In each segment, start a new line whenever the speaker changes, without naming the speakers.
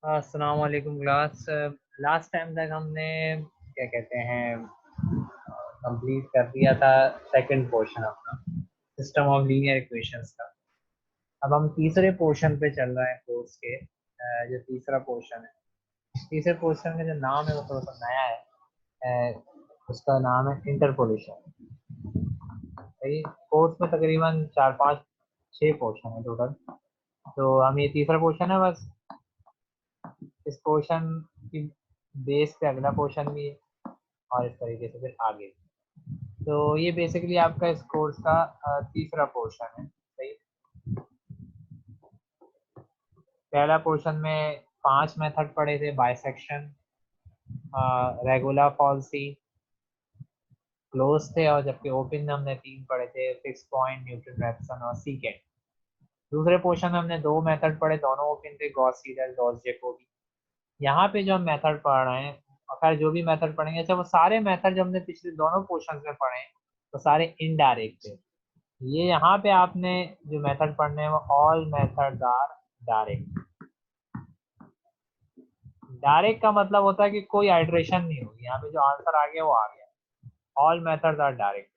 अस्सलाम वालेकुम class. Last time तक हमने क्या कहते हैं कंप्लीट कर दिया था सेकंड पोर्शन अपना सिस्टम ऑफ लीनियर इक्वेशंस का। अब हम तीसरे पोर्शन पे चल रहे हैं कोर्स के। जो तीसरा पोर्शन है, तीसरे पोर्शन का जो नाम है वो थोड़ा सा नया है। उसका नाम है इंटरपोलेशन। सही। कोर्स में तकरीबन 4 5 6 पोर्शन है टोटल। तो हम ये तीसरा पोर्शन है बस। इस पोर्शन की बेस पे अगला पोर्शन भी है और इस तरीके से फिर आगे भी। तो ये बेसिकली आपका इस कोर्स का तीसरा पोर्शन है। सही। पहला पोर्शन में 5 मेथड पढ़े थे, बाइसेक्शन, रेगुलर फॉल्सी, क्लोज थे, और जबकि ओपन में हमने 3 पढ़े थे, फिक्स पॉइंट, न्यूटन रैप्सन और सीकेंड। दूसरे पोर्शन में हमने 2 मेथड पढ़े, दोनों ओपन थे, गॉस सीडल, गॉस जैकोबी। यहाँ पे जो हम मेथड पढ़ रहे हैं, अगर जो भी मेथड पढ़ेंगे, अच्छा वो सारे मेथड जो हमने पिछले दोनों पोर्शन में पढ़े हैं वो सारे इनडायरेक्ट थे। ये यहाँ पे आपने जो मेथड पढ़ने हैं वो all methods are direct. Direct का मतलब होता है कि कोई आइट्रेशन नहीं होगी, यहाँ पे जो आंसर आ गया वो आ गया। ऑल मेथड्स आर डायरेक्ट,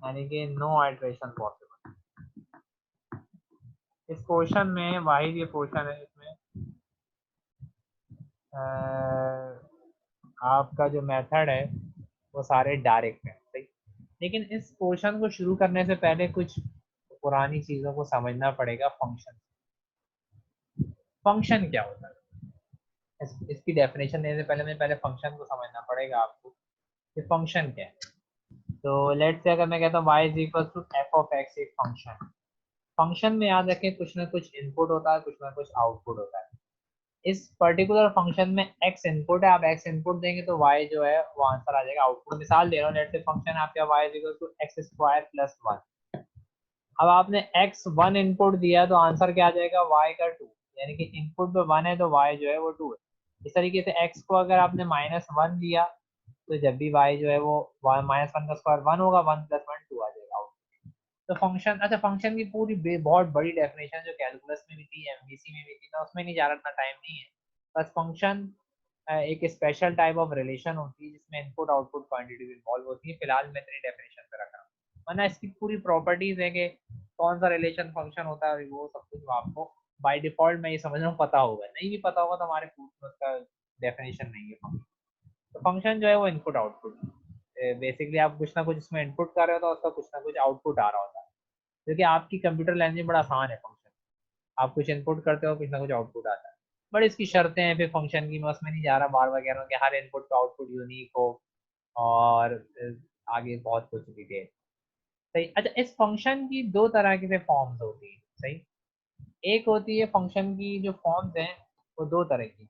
यानी कि नो आइट्रेशन पॉसिबल। इस क्वेश्चन में वाहिद ये क्वेश्चन है इसमें आपका जो मेथड है वो सारे डायरेक्ट है। सही। लेकिन इस क्वेश्चन को शुरू करने से पहले कुछ पुरानी चीजों को समझना पड़ेगा। फंक्शन, फंक्शन क्या होता है, इसकी डेफिनेशन देने से पहले मैं पहले फंक्शन को समझना पड़ेगा आपको कि फंक्शन क्या है। तो लेट्स से अगर मैं कहता हूँ y is equal to F of X एक फंक्शन। फंक्शन में याद रखें कुछ ना कुछ इनपुट होता है, कुछ ना कुछ आउटपुट होता है। इस पर्टिकुलर फंक्शन में x इनपुट है, आप x इनपुट देंगे तो y जो है वो आंसर आ जाएगा आउटपुट। मिसाल दे रहा हूँ, लेट्स से फंक्शन आपका y is equal to X square plus 1। अब आपने x1 इनपुट दिया तो आंसर क्या आ जाएगा, y का 2। यानी कि इनपुट पे 1 है तो y जो है वो 2 है। इस तरीके से x को अगर आपने -1 दिया तो जब भी y जो है वो -1 का स्क्वायर 1 होगा, 1 + 1 2 आ जाएगा। तो फंक्शन, अच्छा फंक्शन की पूरी बहुत बड़ी डेफिनेशन जो कैलकुलस में भी थी, एमवीसी में भी थी, मैं उसमें नहीं जा रहा, इतना टाइम नहीं है। बस फंक्शन एक स्पेशल टाइप ऑफ रिलेशन होती है जिसमें इनपुट आउटपुट क्वांटिटी इन्वॉल्व होती है। फिलहाल मैं इतनी डेफिनेशन पे रख रहा हूँ, वरना इसकी पूरी प्रॉपर्टीज है कि कौन सा रिलेशन फंक्शन होता है, वो सब कुछ आपको बाय डिफॉल्ट मैं ये समझ रहा हूँ पता होगा। नहीं भी पता होगा तो हमारे कोर्स में उसका डेफिनेशन नहीं है फंक्शन। तो फंक्शन जो है वो इनपुट आउटपुट, बेसिकली आप कुछ ना कुछ इसमें इनपुट कर रहे हो तो उसका कुछ ना कुछ आउटपुट आ रहा होता है। क्योंकि आपकी कंप्यूटर लैंग्वेज बड़ा आसान है फंक्शन, आप कुछ इनपुट करते हो, कुछ ना कुछ आउटपुट आता है। बट इसकी शर्तें हैं फिर फंक्शन की, मैं उसमें नहीं जा रहा, बार बार कह रहा हूँ कि हर इनपुट का आउटपुट यूनिक हो, और आगे बहुत कुछ डिटेल। सही। अच्छा, इस फंक्शन की दो तरह की फॉर्म्स होती है। सही। एक होती है फंक्शन की जो फॉर्म्स हैं वो दो तरह की।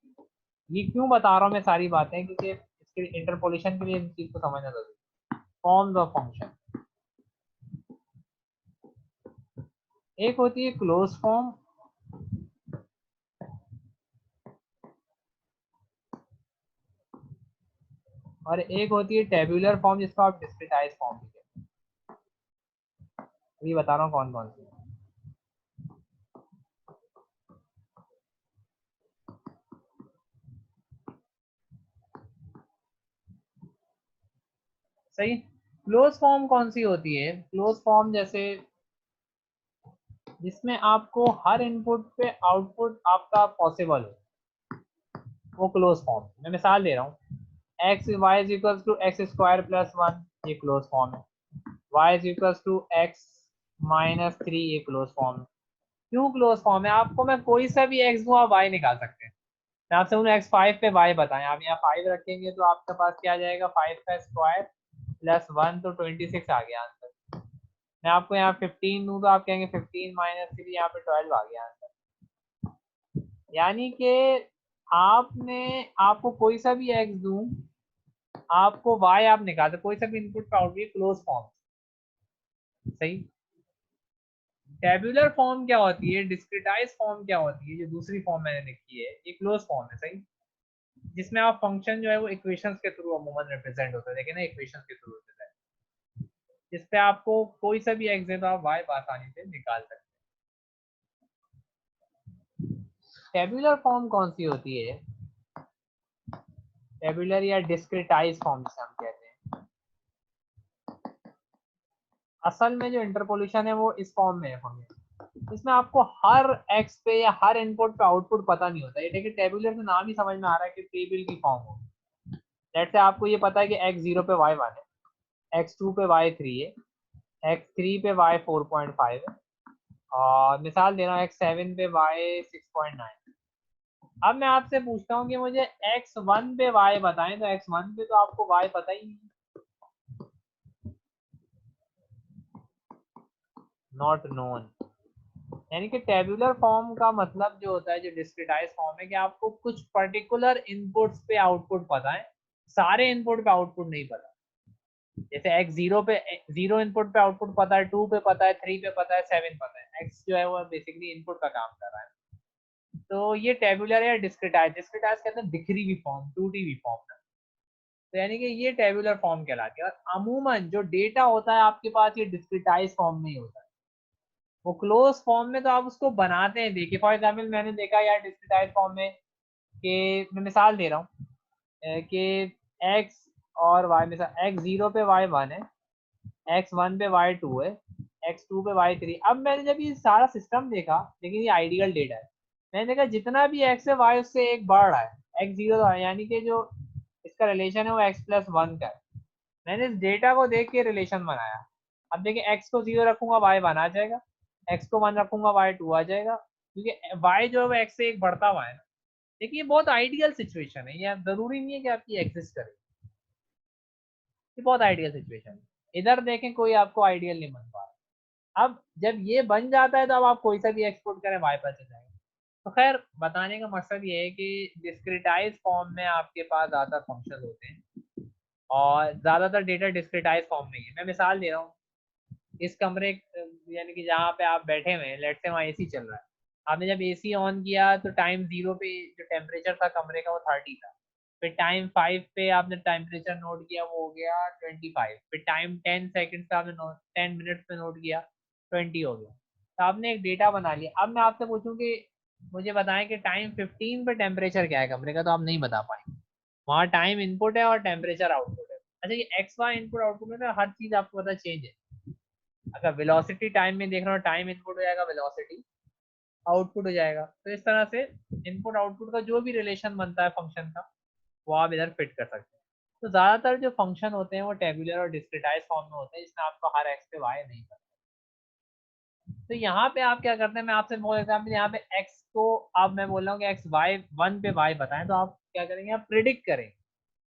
ये क्यों बता रहा हूँ मैं सारी बातें, क्योंकि इसके इंटरपोलेशन के लिए इन चीज को समझना जरूरी है। फॉर्म्स ऑफ फंक्शन, एक होती है क्लोज फॉर्म और एक होती है टेबुलर फॉर्म, जिसको आप डिस्क्रिटाइज फॉर्म भी कहते हैं। अभी बता रहा हूँ कौन कौन सी है। सही। क्लोज फॉर्म कौन सी होती है, क्लोज फॉर्म जैसे जिसमें आपको हर इनपुट पे आउटपुट आपका पॉसिबल हो, वो क्लोज फॉर्म। मैं मिसाल दे रहा हूँ, X Y is equal to X square plus 1, ये क्लोज फॉर्म है। Y is equal to X -3, ये क्लोज फॉर्म है। क्यों क्लोज फॉर्म है, आपको मैं कोई सा भी एक्स दूँ आप वाई निकाल सकते हैं। मैं आपसे बोलूँ x5 पे y बताएं, आप यहाँ 5 रखेंगे तो आपके पास क्या आ जाएगा, 5 का स्क्वायर प्लस 1 तो 26 आ गया आंसर। मैं आपको यहाँ 15 दूँ तो आप कहेंगे 15 -3, यहाँ पे 12 आ गया आंसर। यानी कि आपने, आपको कोई सा भी x दूँ, आपको y आप निकाल सकते, कोई सा भी इनपुट का आउटपुट क्लोज फॉर्म। सही। टेबुलर फॉर्म क्या होती है, डिस्क्रिटाइज फॉर्म क्या होती है, जो दूसरी फॉर्म मैंने लिखी है, ये क्लोज फॉर्म है। सही। जिसमें आप फंक्शन जो है वो इक्वेशंस के थ्रू अमूमन रिप्रेजेंट होता है, देखिए ना, इक्वेशंस के थ्रू होता है, जिसपे आपको कोई सा भी एक्स दे तो आप वाई आसानी से निकाल सकते टेबुलर फॉर्म कौन सी होती है? टेबुलर या डिस्क्रिटाइज फॉर्म जिसे हम कहते हैं। असल में जो इंटरपोलेशन है वो इस फॉर्म में है हमें, इसमें आपको हर एक्स पे या हर इनपुट पे आउटपुट पता नहीं होता। ये देखिए टेबुलर से नाम ही समझ में आ रहा है कि टेबल की फॉर्म हो। जैसे आपको ये पता है कि x0 पे y1 है, x2 पे y3 है, x3 पे y4.5 है, और मिसाल दे रहा हूँ x7 पे y6.9। अब मैं आपसे पूछता हूँ कि मुझे x1 पे y बताएं, तो x1 पे तो आपको y पता ही नहीं, नॉट नोन। यानी कि टेबुलर फॉर्म का मतलब जो होता है, जो डिस्क्रिटाइज फॉर्म है, कि आपको कुछ पर्टिकुलर इनपुट्स पे आउटपुट पता है, सारे इनपुट पे आउटपुट नहीं पता। जैसे x0 पे 0 इनपुट पे आउटपुट पता है, 2 पे पता है, 3 पे पता है, 7 पता है। x जो है वो बेसिकली इनपुट का काम कर रहा है। तो ये टेबुलर या डिस्क्रिटाइज, डिस्क्रिटाइज कहते हैं बिखरी हुई फॉर्म, टूटी हुई फॉर्म। तो यानी कि ये टेबुलर फॉर्म कहलाती है। और अमूमन जो डेटा होता है आपके पास, ये डिस्क्रिटाइज फॉर्म में ही होता है। वो क्लोज फॉर्म में तो आप उसको बनाते हैं। देखिए फॉर एग्जाम्पल मैंने देखा यार डिस्क्रिटाइज फॉर्म में, कि मैं मिसाल दे रहा हूँ कि x और y, मिसाल x0 पे y1 है, x1 पे y2 है, x2 पे y3। अब मैंने जब ये सारा सिस्टम देखा, लेकिन ये आइडियल डेटा है, मैंने देखा जितना भी x है y उससे एक बढ़ रहा है, x0 यानी कि जो इसका रिलेशन है वो x+1 का है। मैंने इस डेटा को देख के रिलेशन बनाया। अब देखिए x को 0 रखूंगा y1 आ जाएगा, x को 1 रखूंगा y2 आ जाएगा, क्योंकि y जो है वो x से एक बढ़ता हुआ है। देखिए ये बहुत आइडियल सिचुएशन है, ये जरूरी नहीं है कि आपकी एग्जिस्ट करे, ये बहुत आइडियल सिचुएशन है। इधर देखें कोई आपको आइडियल नहीं बन पा रहा। अब जब ये बन जाता है तो अब आप कोई सा भी एक्सपोर्ट करें वाई पर चल जाएगा। तो खैर बताने का मकसद ये है कि डिस्क्रिटाइज फॉर्म में आपके पास ज़्यादा फंक्शन होते हैं, और ज़्यादातर डेटा डिस्क्रिटाइज फॉर्म में ही है। मैं मिसाल दे रहा हूँ, इस कमरे यानी कि जहाँ पे आप बैठे हुए हैं, लेट से वहाँ एसी चल रहा है। आपने जब एसी ऑन किया तो टाइम 0 पे जो टेम्परेचर था कमरे का वो 30 था। फिर टाइम 5 पे आपने टेम्परेचर नोट किया, वो हो गया 25। फिर टाइम 10 सेकेंड्स पे आपने 10 मिनट्स पे नोट किया, 20 हो गया। तो आपने एक डेटा बना लिया। अब मैं आपसे पूछूं कि मुझे बताएं कि टाइम 15 पे टेम्परेचर क्या है कमरे का, तो आप नहीं बता पाएंगे। वहाँ टाइम इनपुट है और टेम्परेचर आउटपुट है। अच्छा ये एक्स वाई इनपुट आउटपुट में तो हर चीज़ आपको पता चेंज है। अगर वेलोसिटी टाइम में देख रहा हूँ, टाइम इनपुट हो जाएगा, वेलोसिटी आउटपुट हो जाएगा। तो इस तरह से इनपुट आउटपुट का जो भी रिलेशन बनता है फंक्शन का, वो आप इधर फिट कर सकते हैं। तो ज़्यादातर जो फंक्शन होते हैं वो टेबुलर और डिस्क्रिटाइज फॉर्म में होते हैं, जिसमें आपको हर एक्स पे वाई नहीं करता। तो यहाँ पे आप क्या करते हैं, मैं आपसे फॉर एग्जाम्पल यहाँ पे एक्स को, अब मैं बोल रहा हूँ कि एक्स वाई 1 पे वाई बताएं, तो आप क्या करेंगे, आप प्रिडिक्ट करेंगे।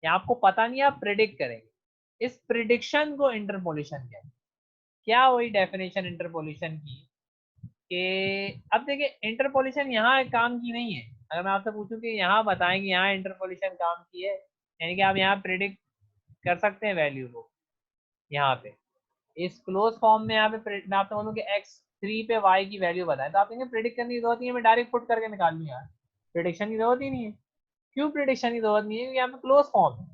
या आपको पता नहीं, आप प्रिडिक्ट करेंगे। इस प्रिडिक्शन को इंटरपोलेशन कहते हैं। क्या हुई डेफिनेशन इंटरपोलेशन की, कि अब देखिए इंटरपोलेशन यहाँ काम की नहीं है। अगर मैं आपसे पूछूं कि यहाँ बताएं कि यहाँ इंटरपोलेशन काम की है, यानी कि आप यहाँ प्रिडिक्ट कर सकते हैं वैल्यू को। यहाँ पे इस क्लोज फॉर्म में यहाँ पे मैं आपसे बोलूँ कि x3 पे y की वैल्यू बताएं, तो आप कहेंगे प्रिडिक्ट करने की जरूरत नहीं है, मैं डायरेक्ट पुट करके निकाल लूँ यार, प्रिडिक्शन की जरूरत ही नहीं है। क्यों प्रिडिक्शन की जरूरत नहीं है? क्योंकि यहाँ पे क्लोज फॉर्म है।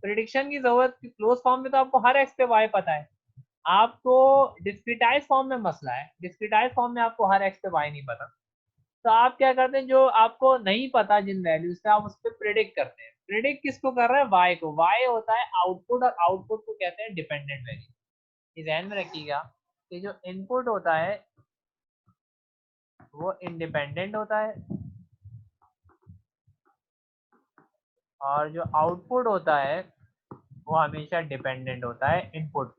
प्रिडिक्शन की जरूरत, क्लोज फॉर्म में तो आपको हर x पे y पता है। आपको डिस्क्रिटाइज फॉर्म में मसला है, डिस्क्रिटाइज फॉर्म में आपको हर x पे y नहीं पता। तो आप क्या करते हैं, जो आपको नहीं पता जिन वैल्यूज पे, आप उस पर प्रिडिक्ट करते हैं। प्रिडिक्ट किसको कर रहे हैं? y को। y होता है आउटपुट, और आउटपुट को कहते हैं डिपेंडेंट वेरिएबल। ये ध्यान में रखिएगा कि जो इनपुट होता है वो इंडिपेंडेंट होता है, और जो आउटपुट होता है वो हमेशा डिपेंडेंट होता है इनपुट।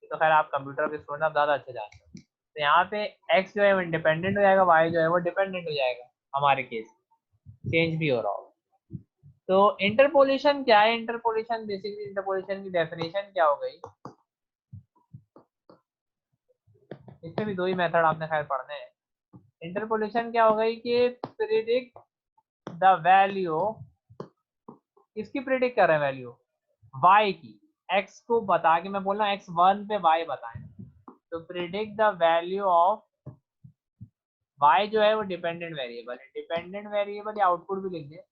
तो खैर आप कंप्यूटर के स्टूडेंट, आप ज़्यादा अच्छे जानते हैं। तो यहाँ पे x जो है वो इंडिपेंडेंट हो जाएगा, y जो है वो डिपेंडेंट हो जाएगा हमारे केस, चेंज भी हो रहा होगा। तो इंटरपोलेशन क्या है? इंटरपोलेशन बेसिकली, इंटरपोलेशन की डेफिनेशन क्या हो गई, इसमें भी दो ही मेथड आपने खैर पढ़ने हैं। इंटरपोलेशन क्या हो गई कि प्रिडिक्ट द वैल्यू, किसकी प्रिडिक्ट कर रहे हैं वैल्यू? y की। x को बता के मैं बोल रहा हूँ x1 पे y बताएं, तो predict the value of y जो है वो डिपेंडेंट वेरिएबल है। डिपेंडेंट वेरिएबल या आउटपुट भी लिख दे,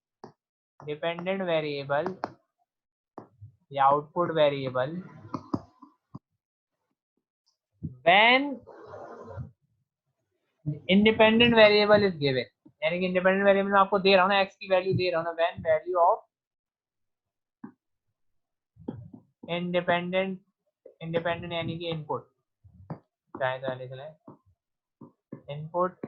डिपेंडेंट वेरिएबल या output variable when independent variable is given. यानी कि इंडिपेंडेंट वेरिएबल में आपको दे रहा हूँ ना, एक्स की वैल्यू दे रहा हूँ ना, when value of independent, independent यानी कि इनपुट, चाहे तो लिख लें इनपुट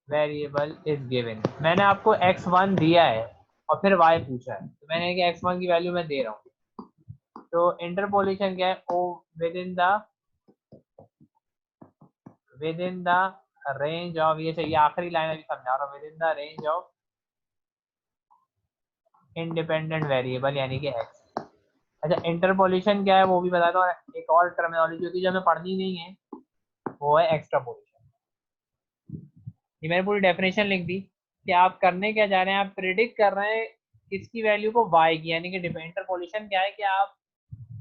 वेरिएबल इज गिवन। मैंने आपको x1 दिया है और फिर y पूछा है, तो मैंने कि x1 की वैल्यू मैं दे रहा हूँ। तो इंटरपोलेशन क्या है, oh within the range of, ये चाहिए आखिरी लाइन अभी समझा रहा हूँ, within the range of independent variable यानी कि x। अच्छा, इंटरपोलेशन क्या है वो भी बता दो, एक और टर्मिनोलॉजी होती है जो हमें पढ़नी नहीं है, वो है एक्सट्रापोलेशन। ये मैंने पूरी डेफिनेशन लिख दी कि आप करने क्या जा रहे हैं, आप प्रिडिक्ट कर रहे हैं किसकी वैल्यू को y की, यानी कि इंटरपोलेशन क्या है कि आप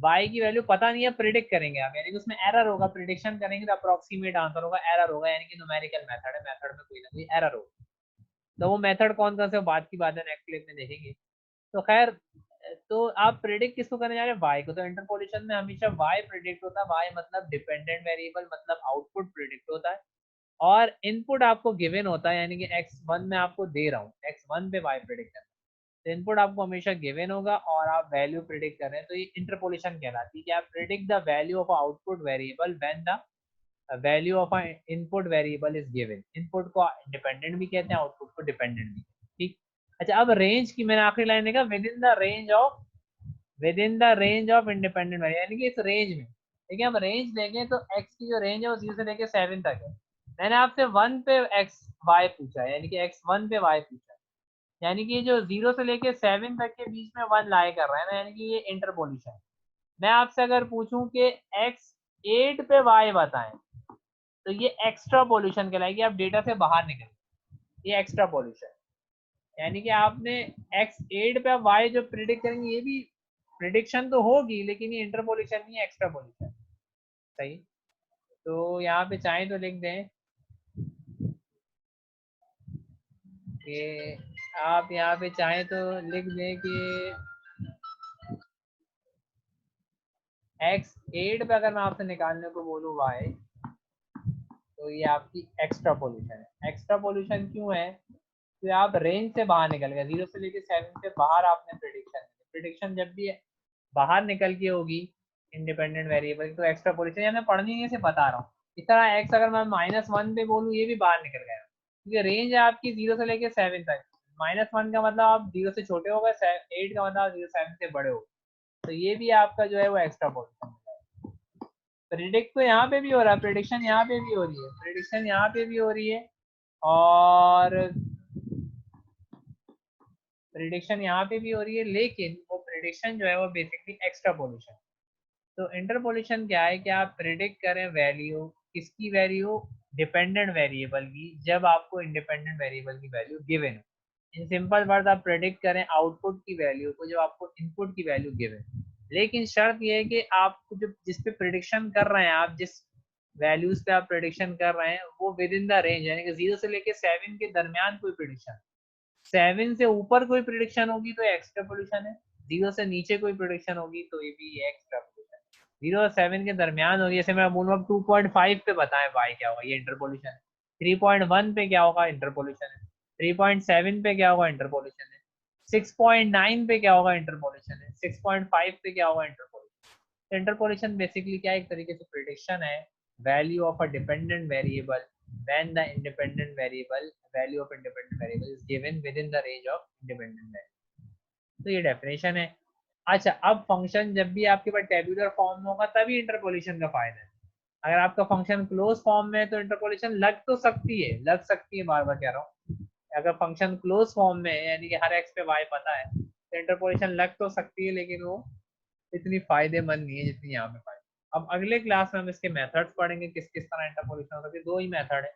y की वैल्यू पता नहीं है, प्रिडिक्ट करेंगे आप, यानी कि उसमें एरर होगा, प्रिडिक्शन करेंगे तो अप्रोक्सीमेट आंसर होगा, एरर होगा, यानी कि न्यूमेरिकल मेथड है, मेथड में कोई ना कोई एरर होगा। तो वो मेथड कौन सा से बात की बात है, नेक्स्ट क्लिप में देखेंगे। तो खैर, तो आप प्रिडिक्ट किसको करने जा रहे हैं, y को। तो इंटरपोलेशन में हमेशा y प्रिडिक्ट होता है, y मतलब डिपेंडेंट वेरिएबल, मतलब आउटपुट प्रिडिक्ट होता है, और इनपुट आपको गिवन होता है, यानी कि x1 में आपको दे रहा हूँ, x1 पे y प्रिडिक्ट करना है, तो इनपुट आपको हमेशा गिवन होगा और आप वैल्यू प्रिडिक्ट कर रहे हैं, तो ये इंटरपोलेशन कहलाती है कि आप predict the value of output variable when the value of input variable is given. Input को इंडिपेंडेंट भी कहते हैं, आउटपुट को डिपेंडेंट भी, ठीक। अच्छा, अब रेंज की मैंने आखिरी लाइन देखा, with in the range of, with in the range of independent variable, यानी कि इस रेंज में, देखिए हम रेंज देंगे तो x की जो रेंज है वो 0 से लेके 7 तक है। मैंने आपसे 1 पे x y पूछा है, यानी कि x1 पे y पूछा है, यानी कि जो 0 से लेके 7 तक के बीच में 1 लाई कर रहा है ना, यानी कि ये इंटरपोलेशन है। मैं आपसे अगर पूछूं कि x8 पे y बताएं, तो ये एक्स्ट्रा पोल्यूशन कहलाएगी, आप डेटा से बाहर निकल, ये एक्स्ट्रा पोल्यूशन, यानी कि आपने x8 पे y जो प्रिडिक्ट करेंगे, ये भी प्रिडिक्शन तो होगी, लेकिन ये इंटरपोलेशन नहीं है, एक्स्ट्रा पोल्यूशन। सही, तो यहाँ पे चाहे तो लिख दें कि, आप यहाँ पे चाहे तो लिख दें कि x8 पे अगर मैं आपसे निकालने को बोलूँ y, तो ये आपकी एक्स्ट्रा पोल्यूशन है। एक्स्ट्रा पोल्यूशन क्यों है, तो आप रेंज से बाहर निकल गए, 0 से लेके 7 से बाहर आपने प्रिडिक्शन, प्रिडिक्शन जब भी बाहर निकल के होगी इंडिपेंडेंट वेरिएबल, तो एक्स्ट्रा पोल्यूशन या मैं पढ़नी नहीं से बता रहा हूँ। इस तरह एक्स अगर मैं -1 पे बोलूँ, ये भी बाहर निकल गया, क्योंकि रेंज है आपकी 0 से लेके 7 तक। -1 का मतलब आप 0 से छोटे हो गए, 8 का मतलब आप 7 से बड़े हो, तो ये भी आपका जो है वो एक्स्ट्रा पोल्यूशन है। प्रिडिक्ट तो यहाँ पे भी हो रहा है, प्रिडिक्शन यहाँ पे भी हो रही है, प्रिडिक्शन यहाँ पे भी हो रही है, और प्रिडिक्शन यहाँ पे भी हो रही है, लेकिन वो प्रिडिक्शन जो है वो बेसिकली एक्स्ट्रा पोल्यूशन। तो इंटरपोलेशन क्या है कि आप प्रिडिक्ट करें वैल्यू, किसकी वैल्यू, डिपेंडेंट वेरिएबल की, जब आपको इंडिपेंडेंट वेरिएबल की वैल्यू गिवन हो। इन सिंपल वर्ड आप प्रिडिक्ट करें आउटपुट की वैल्यू को, जब आपको इनपुट की वैल्यू गिवन। लेकिन शर्त यह है कि आप जो जिस पे प्रिडिक्शन कर रहे हैं, आप जिस वैल्यूज पे आप प्रिडिक्शन कर रहे हैं, वो विद इन द रेंज, यानी कि 0 से लेके 7 के दरमियान कोई प्रिडिक्शन, 7 से ऊपर कोई प्रिडिक्शन होगी तो एक्स्ट्रा पोल्यूशन है, 0 से नीचे कोई प्रिडिक्शन होगी तो ये भी एक्स्ट्रा पोल्यूशन। 0 और 7 के दरमियान होगी, जैसे मैं बोलूँ 2.5 पे बताएं वाई क्या होगा, ये इंटरपोल्यूशन है। 3.1 पे क्या होगा, इंटरपोल्यूशन है। 3.7 पे क्या होगा, इंटरपोल्यूशन है। 6.9 पे क्या होगा, इंटरपोल्यूशन है। 6.5 पे क्या होगा, इंटरपोल्यूशन। इंटरपोलेशन बेसिकली क्या, एक तरीके से प्रिडिक्शन है value of a dependent variable when the independent variable value of independent variable is given within the range of independent variable। तो ये डेफिनेशन है। अच्छा, अब फंक्शन जब भी आपके पास टेबुलर फॉर्म में होगा तभी इंटरपोलेशन का फायदा है। अगर आपका फंक्शन क्लोज फॉर्म में है तो इंटरपोलेशन लग तो सकती है, लग सकती है, बार बार कह रहा हूँ। अगर फंक्शन क्लोज फॉर्म में है, यानी कि हर एक्स पे वाई पता है, तो इंटरपोलेशन लग तो सकती है, लेकिन वो इतनी फायदेमंद नहीं है जितनी यहाँ पे फायदा। अब अगले क्लास में हम इसके मेथड्स पढ़ेंगे, किस किस तरह इंटरपोलेशन हो सकती है। दो ही मेथड है,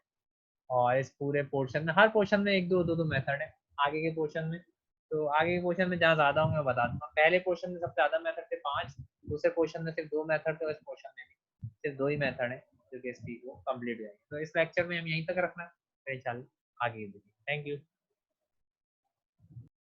और इस पूरे पोर्शन में, हर पोर्शन में एक दो मेथड है आगे के पोर्शन में। तो आगे के पोर्शन में जहाँ ज्यादा होंगे मैं बता दूंगा। पहले पोर्शन में सबसे ज्यादा मेथड थे 5, दूसरे पोर्शन में सिर्फ 2 मेथड थे, इस पोर्शन में भी सिर्फ 2 ही मेथड है जो कि इसकी वो कंप्लीट हो जाएगी। तो इस लेक्चर में हम यहीं तक रखना है, फिर इंशाल्लाह आगे देखिए। Thank you.